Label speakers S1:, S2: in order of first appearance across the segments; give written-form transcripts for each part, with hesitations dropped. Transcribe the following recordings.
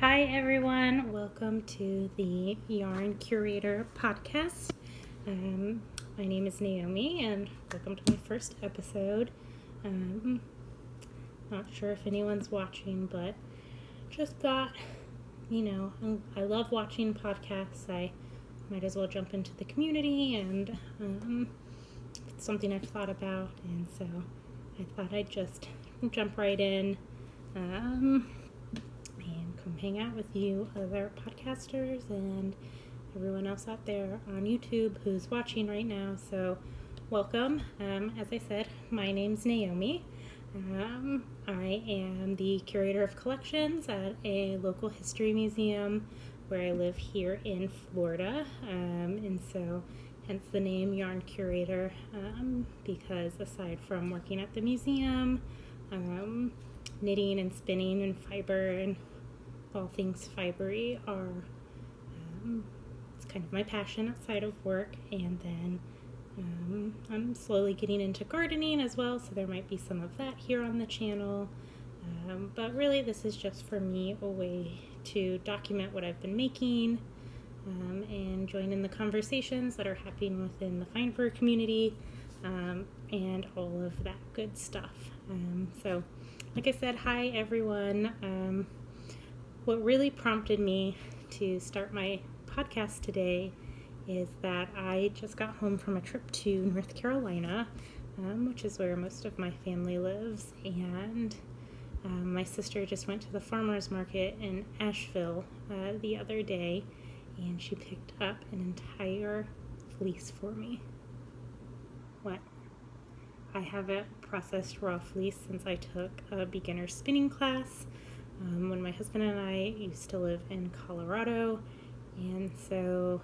S1: Hi everyone, welcome to the Yarn Curator podcast. My name is Naomi and welcome to my first episode. Not sure if anyone's watching, but just thought, I love watching podcasts. I might as well jump into the community and it's something I've thought about, and so I thought I'd just jump right in and come hang out with you other podcasters and everyone else out there on YouTube who's watching right now. So welcome. As I said, my name's Naomi. I am the curator of collections at a local history museum where I live here in Florida, and so hence the name Yarn Curator, because aside from working at the museum, knitting and spinning and fiber and all things fibery are it's kind of my passion outside of work. And then I'm slowly getting into gardening as well, so there might be some of that here on the channel, but really this is just for me a way to document what I've been making, and join in the conversations that are happening within the Find Fur community, and all of that good stuff. So like I said, hi everyone. What really prompted me to start my podcast today is that I just got home from a trip to North Carolina, which is where most of my family lives, and my sister just went to the farmer's market in Asheville the other day, and she picked up an entire fleece for me. What? I haven't processed raw fleece since I took a beginner spinning class when my husband and I used to live in Colorado, and so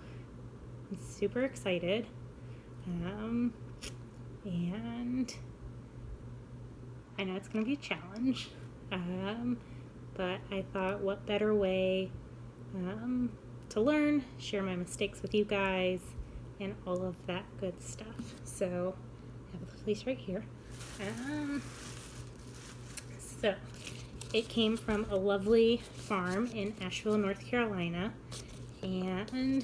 S1: I'm super excited, and I know it's going to be a challenge, but I thought what better way to learn, share my mistakes with you guys, and all of that good stuff. So I have the fleece right here. So it came from a lovely farm in Asheville, North Carolina, and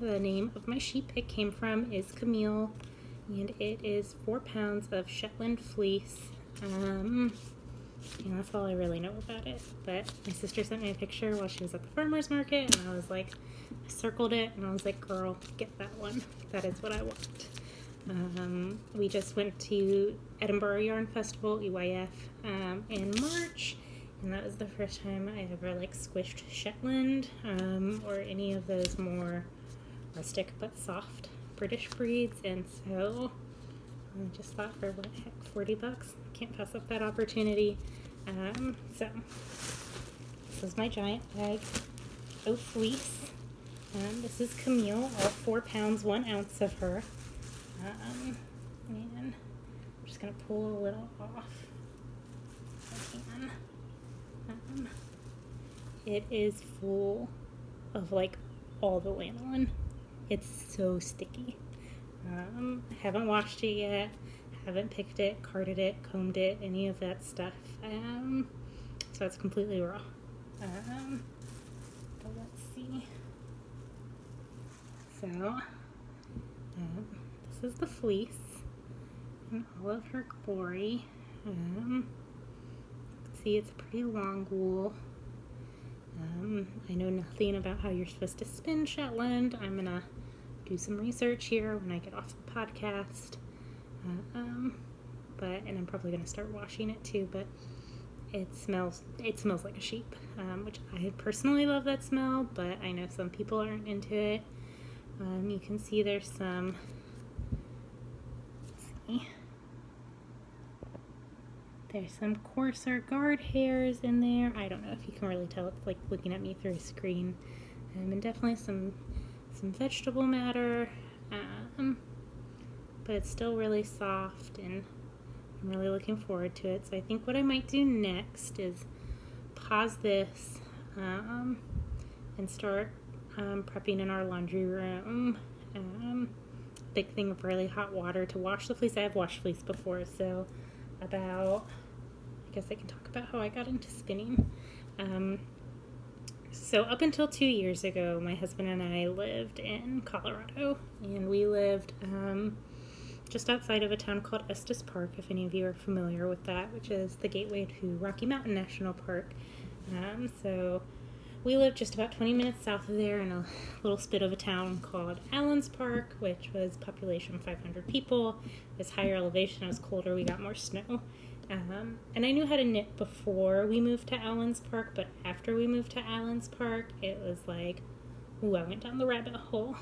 S1: the name of my sheep it came from is Camille, and it is 4 pounds of Shetland fleece. And that's all I really know about it, but my sister sent me a picture while she was at the farmer's market, and I was like, I circled it, and I was like, girl, get that one. That is what I want. We just went to Edinburgh Yarn Festival, EYF, in March, and that was the first time I ever squished Shetland, or any of those more rustic but soft British breeds, and so I just thought, for what the heck, $40? Can't pass up that opportunity. So this is my giant bag of fleece. This is Camille, all 4 pounds, 1 ounce of her. And I'm just going to pull a little off. It is full of all the lanolin. It's so sticky. I haven't washed it yet, haven't picked it, carded it, combed it, any of that stuff. So it's completely raw. But let's see. So this is the fleece in all of her glory. See, it's a pretty long wool. I know nothing about how you're supposed to spin Shetland. I'm gonna do some research here when I get off the podcast. And I'm probably gonna start washing it too, but it smells like a sheep, which I personally love that smell, but I know some people aren't into it. You can see there's some, there's some coarser guard hairs in there. I don't know if you can really tell. It's like looking at me through a screen. And definitely some vegetable matter. But it's still really soft, and I'm really looking forward to it. So I think what I might do next is pause this and start prepping in our laundry room. Big thing of really hot water to wash the fleece. I have washed fleece before, so I guess I can talk about how I got into spinning. So up until 2 years ago, my husband and I lived in Colorado, and we lived just outside of a town called Estes Park, if any of you are familiar with that, which is the gateway to Rocky Mountain National Park. So we lived just about 20 minutes south of there in a little spit of a town called Allen's Park, which was population 500 people. It was higher elevation, it was colder, we got more snow. And I knew how to knit before we moved to Allen's Park, but after we moved to Allen's Park, it was like, ooh, I went down the rabbit hole,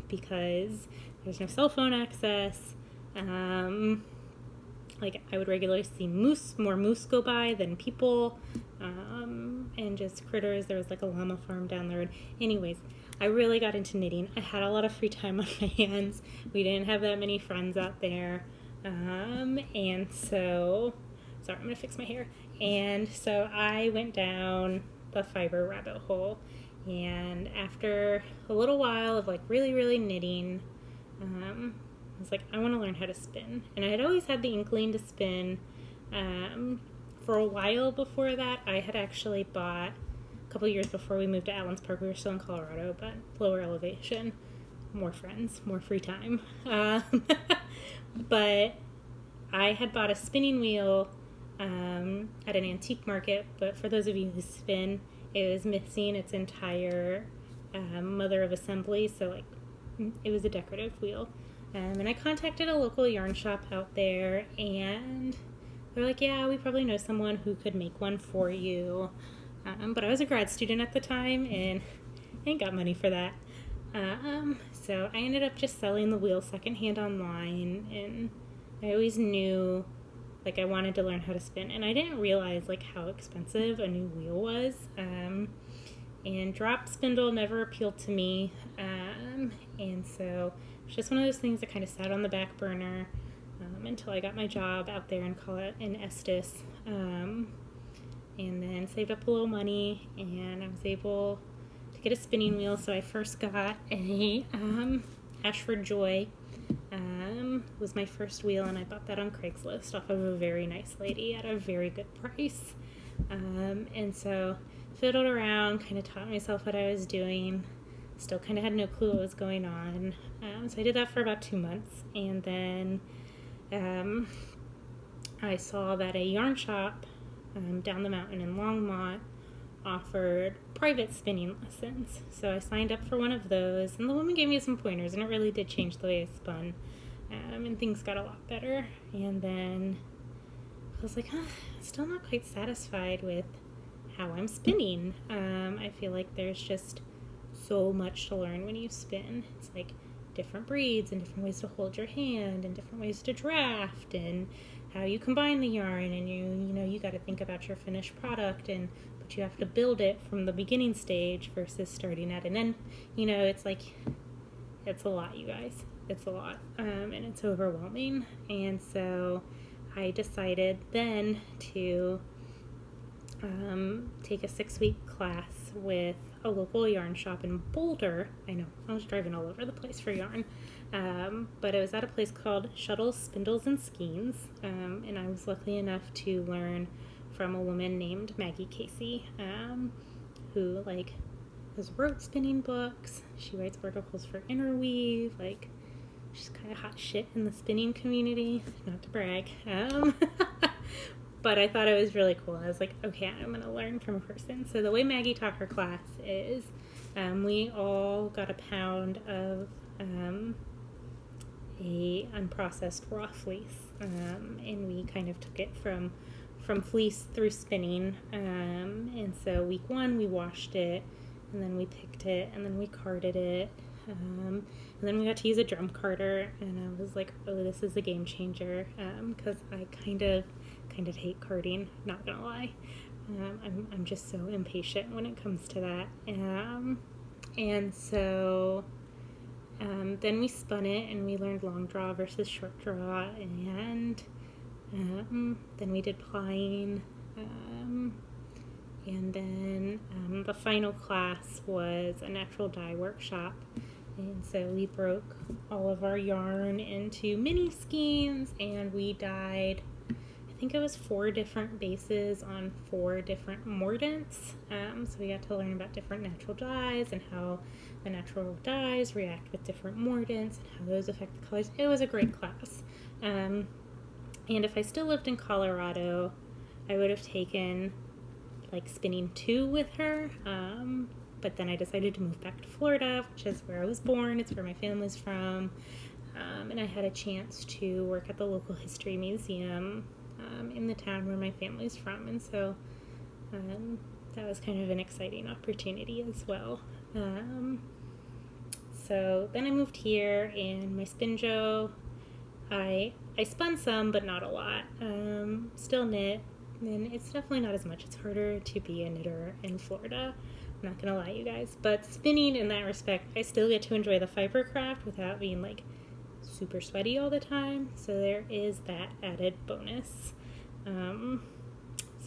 S1: because there's no cell phone access. Like, I would regularly see more moose go by than people, and just critters. There was like a llama farm down the road. Anyways, I really got into knitting. I had a lot of free time on my hands. We didn't have that many friends out there. And so, sorry, I'm going to fix my hair. And so I went down the fiber rabbit hole. And after a little while of like really, really knitting, I was like, I want to learn how to spin. And I had always had the inkling to spin. For a while before that, I had actually bought, a couple years before we moved to Allen's Park, we were still in Colorado, but lower elevation, more friends, more free time. But I had bought a spinning wheel at an antique market, but for those of you who spin, it was missing its entire mother of assembly, so like it was a decorative wheel. And I contacted a local yarn shop out there, and they're like, yeah, we probably know someone who could make one for you. But I was a grad student at the time, and I ain't got money for that. So I ended up just selling the wheel secondhand online, and I always knew, like, I wanted to learn how to spin, and I didn't realize, like, how expensive a new wheel was. And drop spindle never appealed to me, and so it's just one of those things that kind of sat on the back burner until I got my job out there in Estes, and then saved up a little money, and I was able to get a spinning wheel. So I first got a Ashford Joy, was my first wheel, and I bought that on Craigslist off of a very nice lady at a very good price. And so fiddled around, kind of taught myself what I was doing, still kind of had no clue what was going on. So I did that for about 2 months, and then I saw that a yarn shop down the mountain in Longmont offered private spinning lessons. So I signed up for one of those, and the woman gave me some pointers, and it really did change the way I spun, and things got a lot better. And then I was like, still not quite satisfied with how I'm spinning. I feel like there's just so much to learn when you spin. It's like different breeds and different ways to hold your hand and different ways to draft and how you combine the yarn, and you got to think about your finished product, but you have to build it from the beginning stage versus starting at an end. It's like, it's a lot, you guys. It's a lot, and it's overwhelming. And so I decided then to take a 6-week class with a local yarn shop in Boulder. I know, I was driving all over the place for yarn, but it was at a place called Shuttles, Spindles, and Skeins, and I was lucky enough to learn from a woman named Maggie Casey, who has wrote spinning books. She writes articles for Interweave. She's kind of hot shit in the spinning community, not to brag. But I thought it was really cool. I was like, okay, I'm going to learn from a person. So the way Maggie taught her class is we all got a pound of a unprocessed raw fleece, and we kind of took it from fleece through spinning. And so week 1 we washed it, and then we picked it, and then we carded it, and then we got to use a drum carder, and I was like, oh, this is a game changer, because I kind of hate carding, not gonna lie. I'm just so impatient when it comes to that. And so then we spun it, and we learned long draw versus short draw, and then we did plying, and then the final class was a natural dye workshop. And so we broke all of our yarn into mini skeins, and we dyed, I think it was 4 different bases on 4 different mordants. So we got to learn about different natural dyes and how the natural dyes react with different mordants and how those affect the colors. It was a great class. And if I still lived in Colorado, I would have taken like spinning 2 with her. But then I decided to move back to Florida, which is where I was born. It's where my family's from. And I had a chance to work at the local history museum in the town where my family's from. And so that was kind of an exciting opportunity as well. So then I moved here, and my Spinjo, I spun some, but not a lot. Still knit, and it's definitely not as much. It's harder to be a knitter in Florida. I'm not gonna lie, you guys. But spinning, in that respect, I still get to enjoy the fiber craft without being like super sweaty all the time. So there is that added bonus.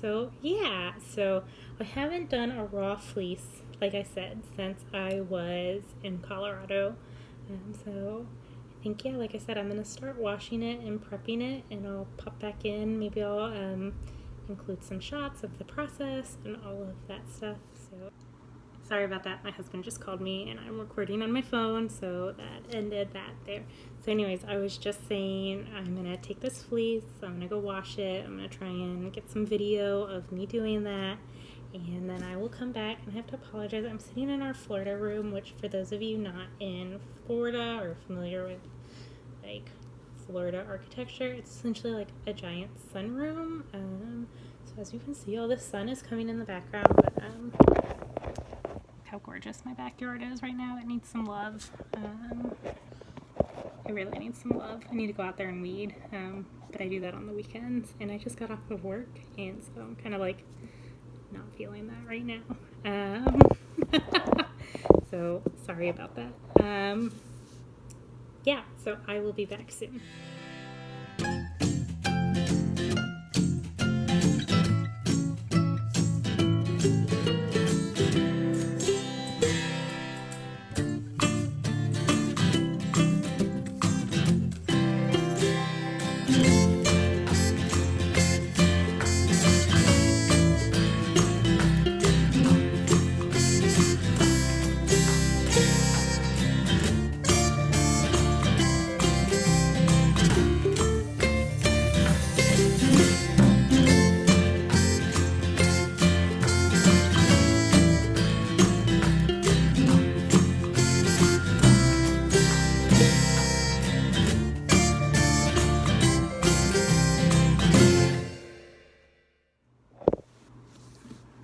S1: So yeah, so I haven't done a raw fleece, like I said, since I was in Colorado. So I think, yeah, like I said, I'm gonna start washing it and prepping it, and I'll pop back in. Maybe I'll include some shots of the process and all of that stuff. So sorry about that. My husband just called me, and I'm recording on my phone, so that ended that there. So anyways, I was just saying I'm going to take this fleece, I'm going to go wash it, I'm going to try and get some video of me doing that, and then I will come back. And I have to apologize. I'm sitting in our Florida room, which for those of you not in Florida or familiar with like Florida architecture, it's essentially like a giant sunroom. So as you can see, all the sun is coming in the background, but how gorgeous my backyard is right now. It needs some love. It really needs some love. I need to go out there and weed, but I do that on the weekends, and I just got off of work, and so I'm kind of like not feeling that right now. So sorry about that. Yeah, so I will be back soon.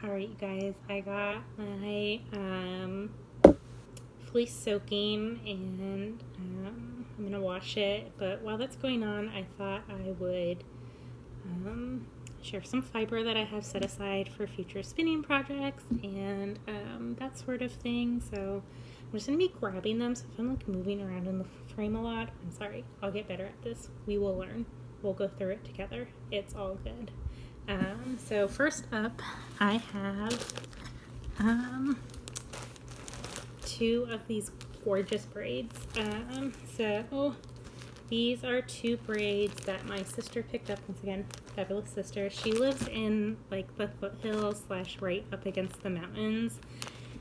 S1: Alright, you guys, I got my fleece soaking, and I'm going to wash it, but while that's going on, I thought I would share some fiber that I have set aside for future spinning projects and that sort of thing. So I'm just going to be grabbing them, so if I'm like moving around in the frame a lot, I'm sorry. I'll get better at this. We will learn. We'll go through it together. It's all good. So first up, I have 2 of these gorgeous braids. So these are 2 braids that my sister picked up. Once again, fabulous sister. She lives in like the foothills / right up against the mountains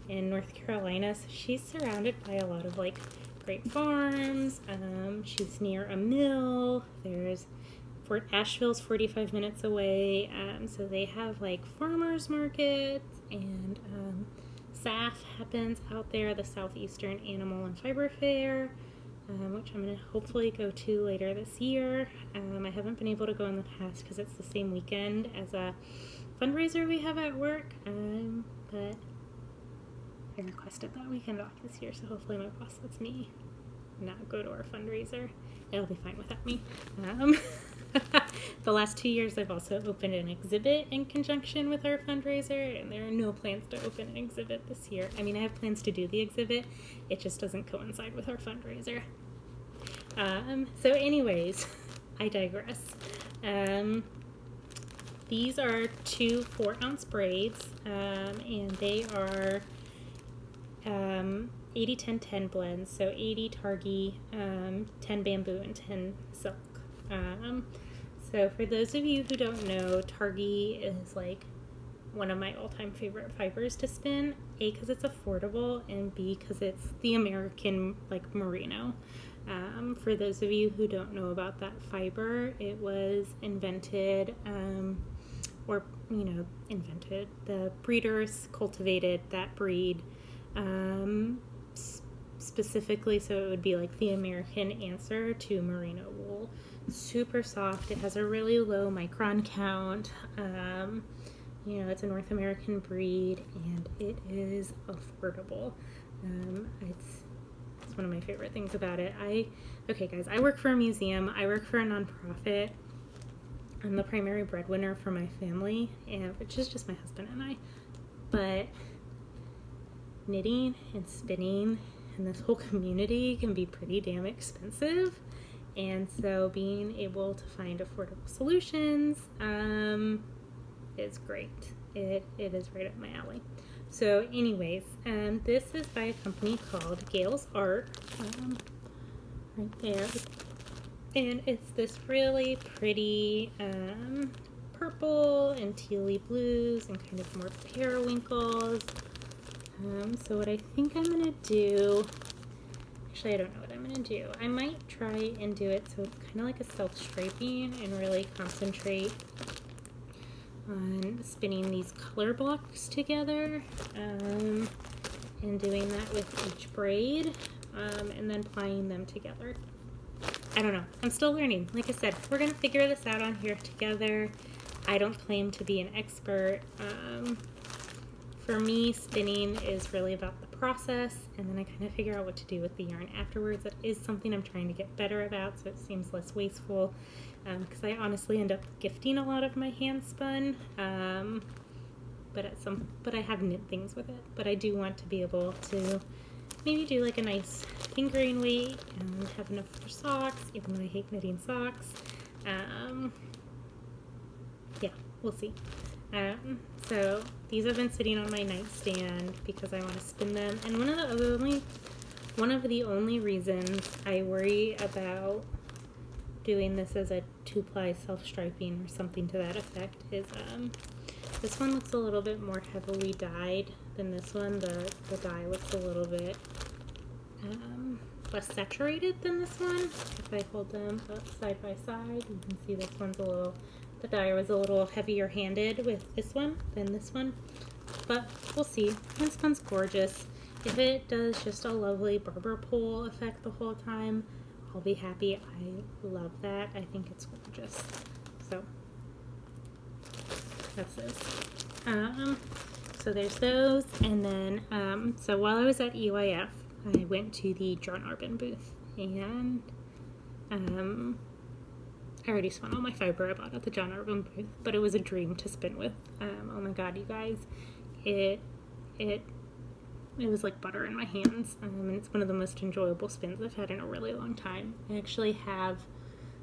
S1: in North Carolina. So she's surrounded by a lot of like great farms. She's near a mill. There's Fort Asheville's 45 minutes away, so they have like farmers markets, and SAF happens out there, the Southeastern Animal and Fiber Fair, which I'm going to hopefully go to later this year. I haven't been able to go in the past because it's the same weekend as a fundraiser we have at work, but I requested that weekend off this year, so hopefully my boss lets me not go to our fundraiser. It'll be fine without me. The last 2 years I've also opened an exhibit in conjunction with our fundraiser, and there are no plans to open an exhibit this year. I mean, I have plans to do the exhibit, it just doesn't coincide with our fundraiser. So anyways, I digress. These are 2 4-ounce braids, and they are 80-10-10 blends, so 80 Targhee, 10 bamboo, and 10 silk. So for those of you who don't know, Targhee is like one of my all-time favorite fibers to spin. A, because it's affordable, and B, because it's the American like merino. For those of you who don't know about that fiber, it was invented, the breeders cultivated that breed specifically so it would be like the American answer to merino wool. Super soft. It has a really low micron count. It's a North American breed, and it is affordable. It's one of my favorite things about it. Okay guys, I work for a museum. I work for a nonprofit. I'm the primary breadwinner for my family, which is just my husband and I. But knitting and spinning and this whole community can be pretty damn expensive. And so being able to find affordable solutions is great. It is right up my alley. So anyways, this is by a company called Gail's Art, right there. And it's this really pretty purple and tealy blues and kind of more periwinkles. So what I think I'm going to do, actually I don't know what I'm going to do. I might try and do it so it's kind of like a self-striping and really concentrate on spinning these color blocks together and doing that with each braid and then plying them together. I don't know. I'm still learning. Like I said, we're going to figure this out on here together. I don't claim to be an expert. For me, spinning is really about the process, and then I kind of figure out what to do with the yarn afterwards. That is something I'm trying to get better about, so it seems less wasteful, because I honestly end up gifting a lot of my hand spun, but I have knit things with it. But I do want to be able to maybe do like a nice fingering weight and have enough for socks, even though I hate knitting socks. Yeah, we'll see. So these have been sitting on my nightstand because I want to spin them. And one of the only reasons I worry about doing this as a 2-ply self-striping or something to that effect is this one looks a little bit more heavily dyed than this one. The dye looks a little bit less saturated than this one. If I hold them up side by side, you can see this one's the dye was a little heavier handed with this one than this one, but we'll see. This one's gorgeous. If it does just a lovely Barber pole effect the whole time, I'll be happy. I love that. I think it's gorgeous. So that's this. So there's those, and then so while I was at EYF, I went to the John Arbin booth, and I already spun all my fiber I bought at the John Arbin booth, but it was a dream to spin with. Oh my god, you guys, it was like butter in my hands, and it's one of the most enjoyable spins I've had in a really long time. I actually have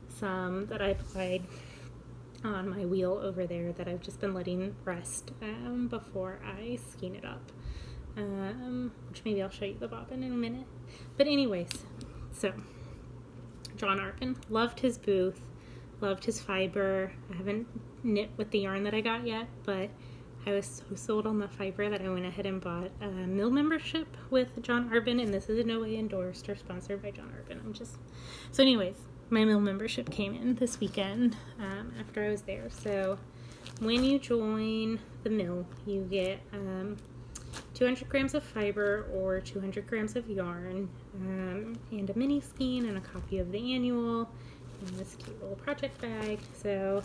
S1: some that I applied on my wheel over there that I've just been letting rest before I skein it up, which maybe I'll show you the bobbin in a minute. But anyways, so John Arbin, loved his booth, loved his fiber. I haven't knit with the yarn that I got yet, but I was so sold on the fiber that I went ahead and bought a mill membership with John Arbin, and this is in no way endorsed or sponsored by John Arbin. So anyways, my mill membership came in this weekend after I was there. So when you join the mill, you get 200 grams of fiber or 200 grams of yarn and a mini skein and a copy of the annual in this cute little project bag. So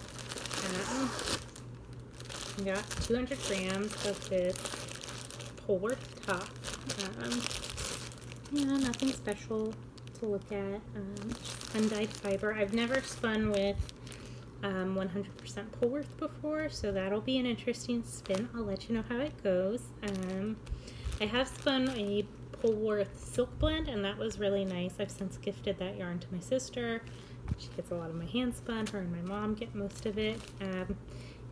S1: I got 200 grams of this Polworth top. Nothing special to look at. Undyed fiber. I've never spun with 100% Polworth before, so that'll be an interesting spin. I'll let you know how it goes. I have spun a Polworth silk blend, and that was really nice. I've since gifted that yarn to my sister. She gets a lot of my hand spun. Her and my mom get most of it.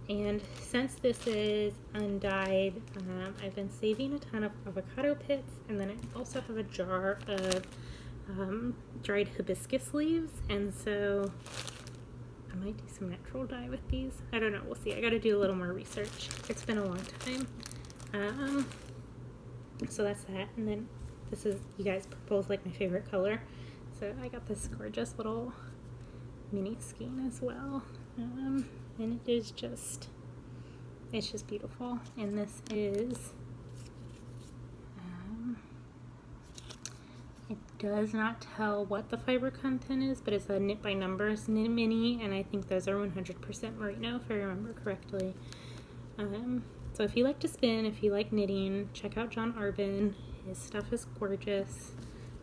S1: And since this is undyed, I've been saving a ton of avocado pits, and then I also have a jar of dried hibiscus leaves, and so I'm might do some natural dye with these. I don't know, we'll see. I gotta do a little more research. It's been a long time. So that's that. And then this is, you guys, purple is like my favorite color. So I got this gorgeous little mini skein as well. And it is just, it's just beautiful. And this is, it does not tell what the fiber content is, but it's a knit by numbers knit mini, and I think those are 100% merino if I remember correctly. So if you like to spin, if you like knitting, check out John Arbin. His stuff is gorgeous.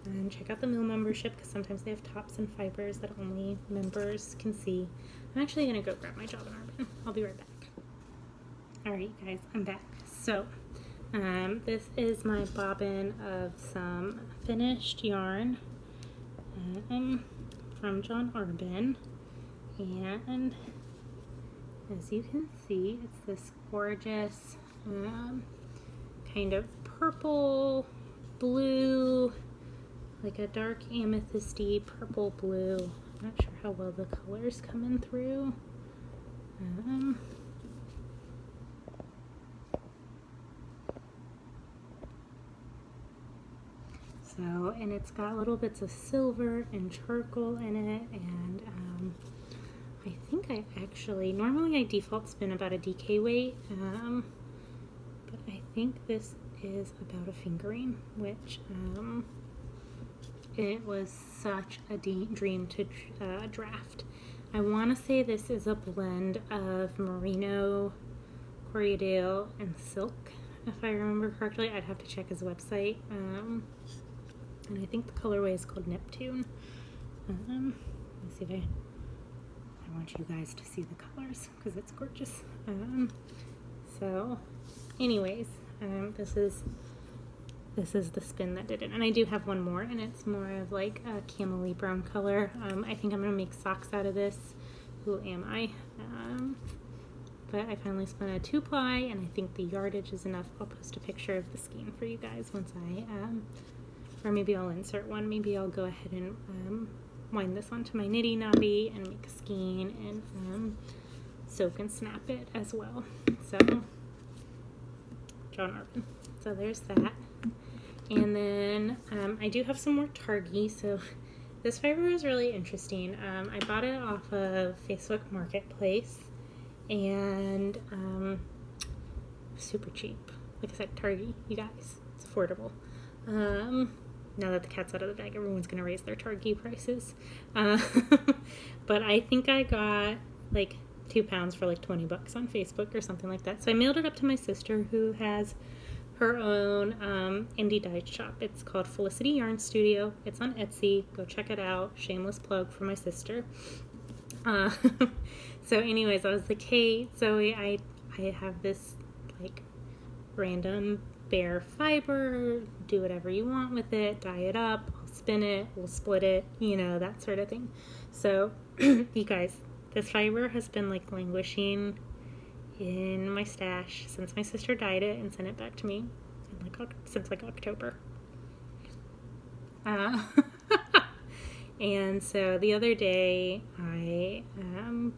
S1: And check out the Mill membership, because sometimes they have tops and fibers that only members can see. I'm actually going to go grab my John Arbin. I'll be right back. Alright guys, I'm back. So, this is my bobbin of some finished yarn from John Arbin. And as you can see, it's this gorgeous kind of purple, blue, like a dark amethysty purple blue. I'm not sure how well the colors coming through. So, and it's got little bits of silver and charcoal in it, and I think I actually, normally I default spin about a DK weight, but I think this is about a fingering, which it was such a dream to draft. I want to say this is a blend of merino, Curator, and silk, if I remember correctly. I'd have to check his website. And I think the colorway is called Neptune. Let me see if I want you guys to see the colors because it's gorgeous. So, anyways, this is the spin that did it, and I do have one more, and it's more of like a camely brown color. I think I'm gonna make socks out of this. Who am I? But I finally spun a 2-ply, and I think the yardage is enough. I'll post a picture of the skein for you guys once I or maybe I'll insert one. Maybe I'll go ahead and wind this onto my nitty knobby and make a skein and soak and snap it as well. So, John Arbin. So there's that. And then I do have some more Targhee. So this fiber is really interesting. I bought it off of Facebook Marketplace, and super cheap. Like I said, Targhee, you guys, it's affordable. Now that the cat's out of the bag, everyone's going to raise their Targhee prices. But I think I got like 2 pounds for like $20 on Facebook or something like that. So I mailed it up to my sister, who has her own indie dye shop. It's called Felicity Yarn Studio. It's on Etsy. Go check it out. Shameless plug for my sister. So anyways, I was like, hey, Zoe, I have this like random bare fiber, do whatever you want with it, dye it up, I'll spin it, we'll split it, you know, that sort of thing. So you guys, this fiber has been like languishing in my stash since my sister dyed it and sent it back to me since like October. And so the other day I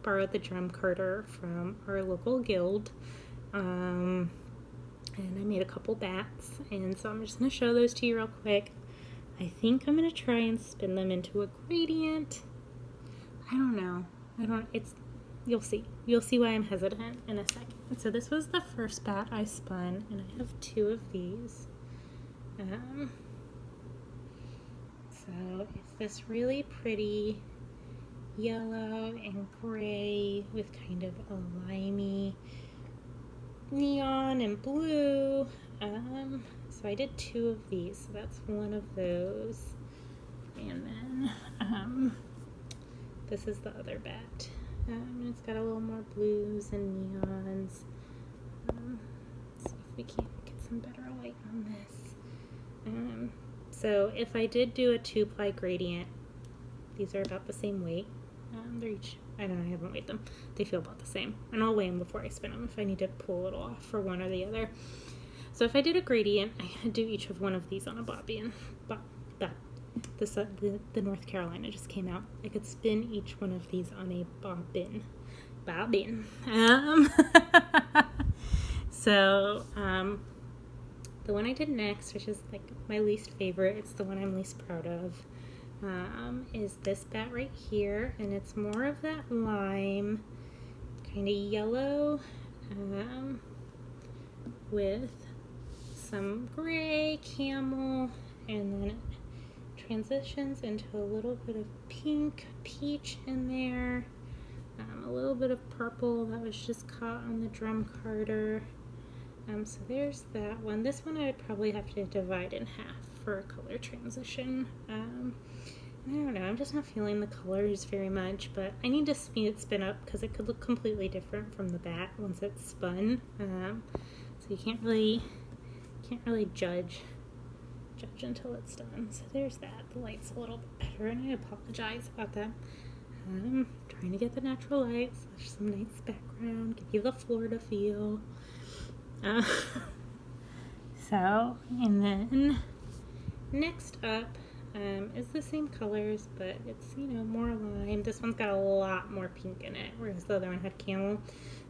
S1: borrowed the drum carder from our local guild, and I made a couple bats, and so I'm just going to show those to you real quick. I think I'm going to try and spin them into a gradient. I don't know. You'll see. You'll see why I'm hesitant in a second. So this was the first bat I spun, and I have 2 of these. So it's this really pretty yellow and gray with kind of a limey neon and blue. So I did 2 of these, so that's one of those. And then this is the other bat. It's got a little more blues and neons. Let's see if we can't get some better light on this. So if I did do a 2-ply gradient, these are about the same weight. They're each, I don't know, I haven't weighed them. They feel about the same. And I'll weigh them before I spin them if I need to pull a little off for one or the other. So if I did a gradient, I had to do each of one of these on a bobbin. the North Carolina just came out. I could spin each one of these on a bobbin. So, the one I did next, which is like my least favorite, it's the one I'm least proud of, is this bat right here, and it's more of that lime, kind of yellow, with some gray camel, and then it transitions into a little bit of pink, peach in there, a little bit of purple that was just caught on the drum carder. So there's that one. This one I would probably have to divide in half for a color transition. I don't know, I'm just not feeling the colors very much, but I need to see it spin up because it could look completely different from the bat once it's spun. So you can't really judge until it's done. So there's that. The light's a little bit better, and I apologize about that. I'm trying to get the natural light, so there's some nice background, give you the Florida feel. And then next up is the same colors, but it's, more lime. This one's got a lot more pink in it, whereas the other one had camel.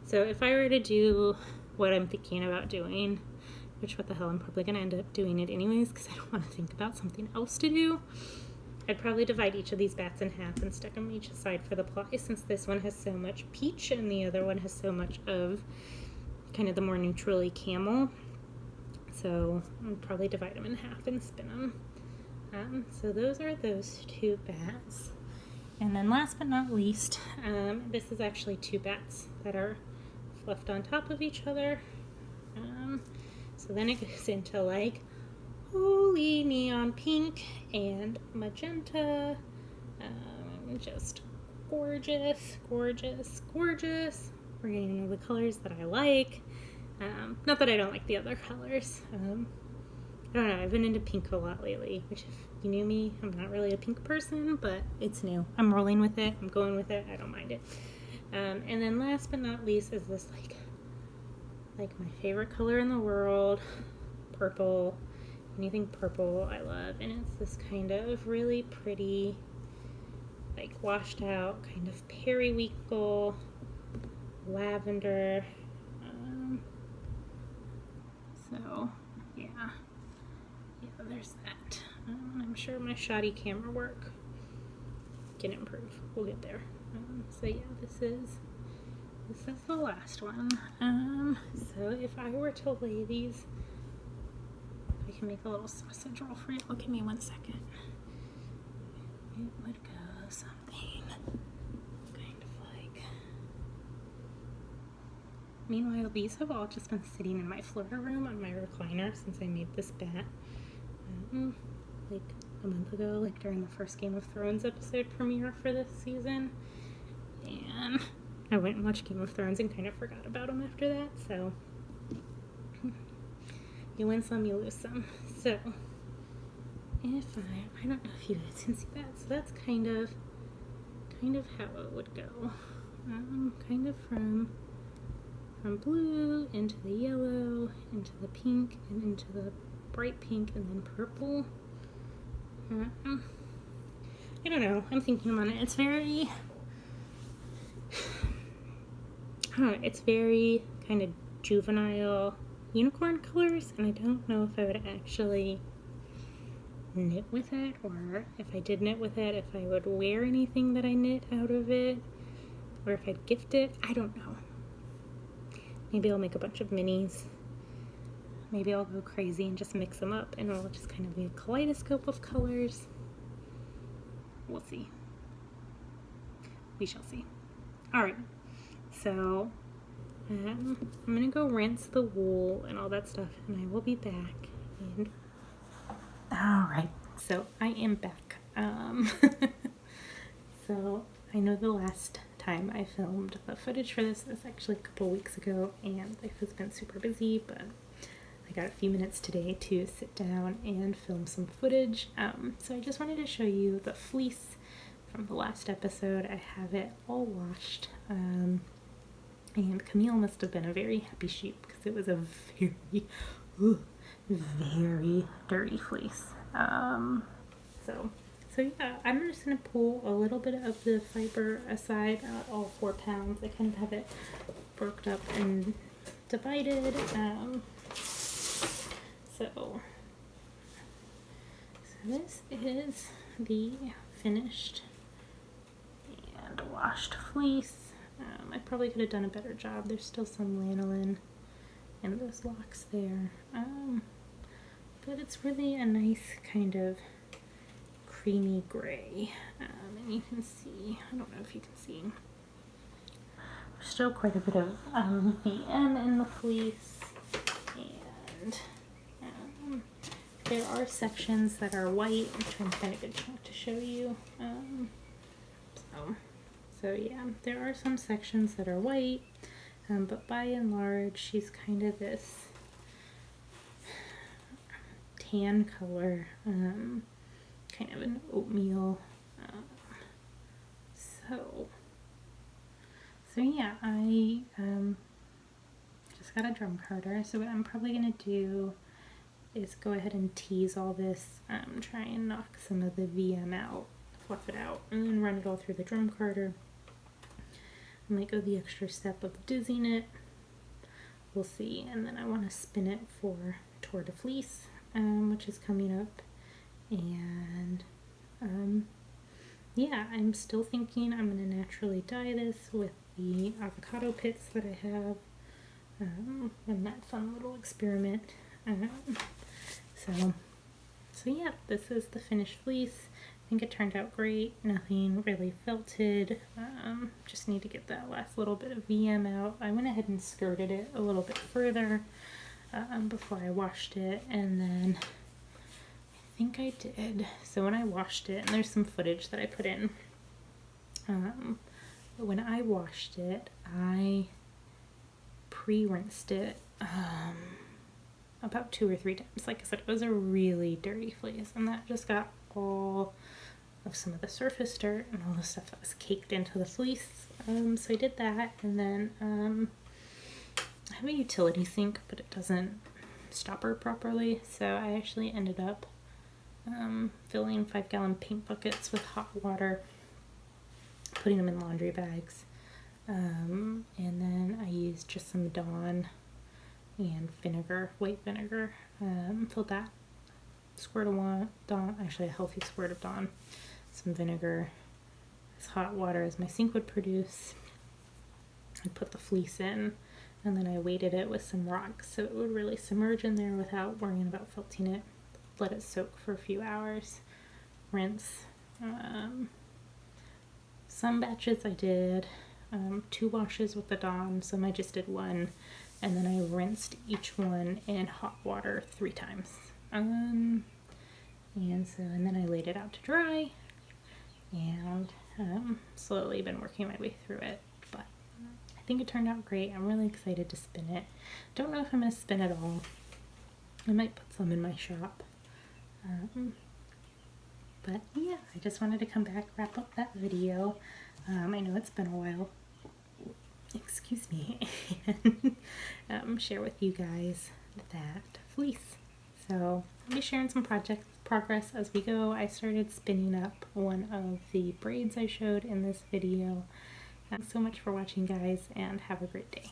S1: So if I were to do what I'm thinking about doing, which what the hell, I'm probably going to end up doing it anyways because I don't want to think about something else to do, I'd probably divide each of these bats in half and stick them each aside for the ply, since this one has so much peach and the other one has so much of kind of the more neutrally camel. So I'll probably divide them in half and spin them. So those are those two bats. And then last but not least, this is actually two bats that are fluffed on top of each other. So then it goes into like holy neon pink and magenta. Just gorgeous, gorgeous, gorgeous. We're getting the colors that I like. Not that I don't like the other colors. I don't know, I've been into pink a lot lately, which if you knew me, I'm not really a pink person, but it's new. I'm rolling with it. I'm going with it. I don't mind it. And then last but not least is this like my favorite color in the world, purple. Anything purple I love, and it's this kind of really pretty, like washed out kind of periwinkle, lavender. So yeah, there's that. I'm sure my shoddy camera work can improve. We'll get there. So yeah, this is the last one. So if I were to lay these, I can make a little sausage roll for you. Oh, give me 1 second. It would go something kind of like. Meanwhile, these have all just been sitting in my Florida room on my recliner since I made this bat. Like a month ago, like during the first Game of Thrones episode premiere for this season. And I went and watched Game of Thrones and kind of forgot about them after that, so you win some, you lose some. So if I don't know if you guys can see that, so that's kind of how it would go. Kind of from blue into the yellow, into the pink, and into the bright pink, and then purple. I don't know, I'm thinking on it. It's very kind of juvenile unicorn colors, and I don't know if I would actually knit with it, or if I did knit with it, if I would wear anything that I knit out of it, or if I'd gift it. I don't know. Maybe I'll make a bunch of minis. Maybe I'll go crazy and just mix them up, and it'll just kind of be a kaleidoscope of colors. We'll see. We shall see. Alright, so I'm gonna go rinse the wool and all that stuff, and I will be back. And alright, so I am back. So I know the last time I filmed the footage for this was actually a couple weeks ago, and life has been super busy, but I got a few minutes today to sit down and film some footage. So I just wanted to show you the fleece from the last episode. I have it all washed, and Camille must have been a very happy sheep because it was a very, very dirty fleece. So yeah, I'm just going to pull a little bit of the fiber aside, all 4 pounds. I kind of have it broke up and divided. So this is the finished and washed fleece. I probably could have done a better job. There's still some lanolin in those locks there. But it's really a nice kind of creamy gray. And you can see, I don't know if you can see, there's still quite a bit of VM in the fleece. And there are sections that are white. I'm trying to find a good chunk to show you. So yeah, there are some sections that are white, but by and large, she's kind of this tan color, kind of an oatmeal. So yeah, I just got a drum carder. So what I'm probably gonna do is go ahead and tease all this, try and knock some of the VM out, fluff it out, and then run it all through the drum carder. I might go the extra step of dizzing it. We'll see. And then I want to spin it for Tour de Fleece, which is coming up. And yeah, I'm still thinking I'm going to naturally dye this with the avocado pits that I have, and that fun little experiment. So yeah, this is the finished fleece. I think it turned out great. Nothing really felted. Just need to get that last little bit of VM out. I went ahead and skirted it a little bit further before I washed it, and then I think I did. So when I washed it, and there's some footage that I put in, but when I washed it, I pre-rinsed it about 2 or 3 times. Like I said, it was a really dirty fleece, and that just got all of some of the surface dirt and all the stuff that was caked into the fleece. So I did that, and then I have a utility sink, but it doesn't stopper properly, so I actually ended up filling 5-gallon paint buckets with hot water, putting them in laundry bags, and then I used just some Dawn and vinegar, white vinegar, filled that squirt of Dawn, actually a healthy squirt of Dawn, some vinegar, as hot water as my sink would produce. I put the fleece in, and then I weighted it with some rocks so it would really submerge in there without worrying about felting it. Let it soak for a few hours, rinse. Some batches I did 2 washes with the Dawn, some I just did 1, and then I rinsed each one in hot water 3 times. And then I laid it out to dry, and slowly been working my way through it, but I think it turned out great. I'm really excited to spin it. Don't know if I'm going to spin it all. I might put some in my shop. But yeah, I just wanted to come back, wrap up that video. I know it's been a while. Excuse me. And share with you guys that fleece. So I'll be sharing some progress as we go. I started spinning up one of the braids I showed in this video. Thanks so much for watching, guys, and have a great day.